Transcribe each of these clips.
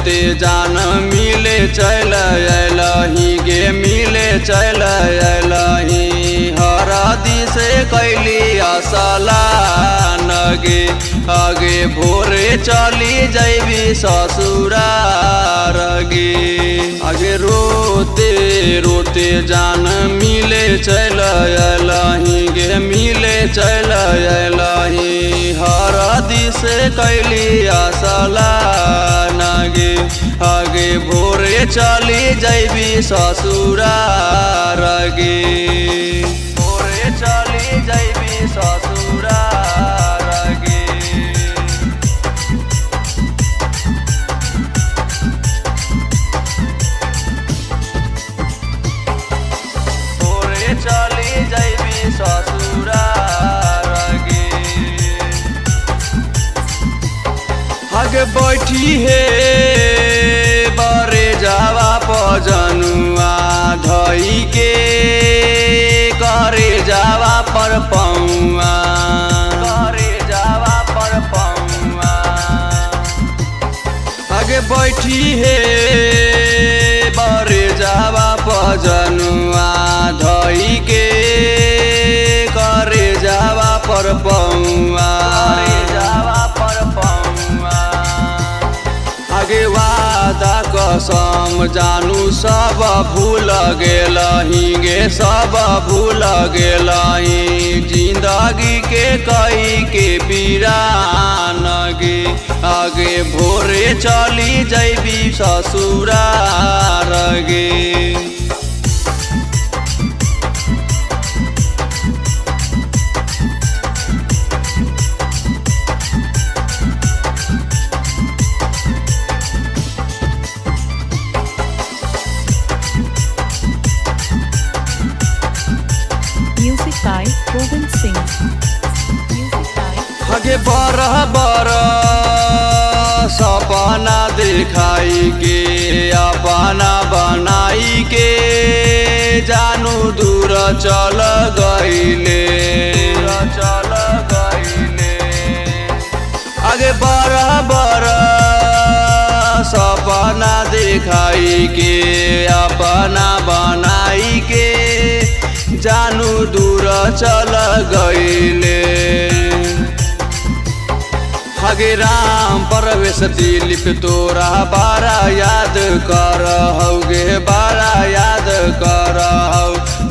रोते जान मिले चल अयलही गे मिले चल अयलही हरदी से कैली असला नगे आगे भोरे चली जैबी ससुरार गे आगे रोते रोते जान मिले चल अयलही गे मिले चल अयलही हरदी से कैली असला नगे आगे भोरे चली जैबी ससुरार गे भोरे चली जैबी ससुरार गे भोरे चली जैबी ससुरार गे आगे बैठी है बरे जावा पजनुआ धई के करे जावा पर पौआ करे जावा पर पौआ आगे बैठी है बरे जावा पजनुआ धई के करे जावा पर पौआ जावा पर पौआ आगे वादा कसम जानू सब भूल गेलही गे सब भूल गेलही जिंदगी के कई के पीरान गे आगे भोरे चली जैबी ससुरार गे Music by Govind Singh. Music by आगे बरह सपना दिखाई के अपना बनाई के जानू दूर चल गईले चल गईले आगे बरह सपना दिखाई के अपना बनाई के जानू दूर चल गईले आगे राम परवेश दिलीप तोरा बारा याद कर गे बारा याद कर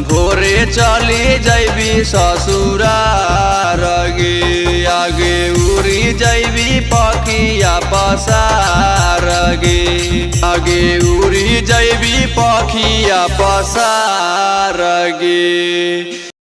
भोरे चली जैबी ससुरार गे आगे उड़ी जैबी पखिया पसार गे आगे उड़ी जैबी पखिया पसार गे।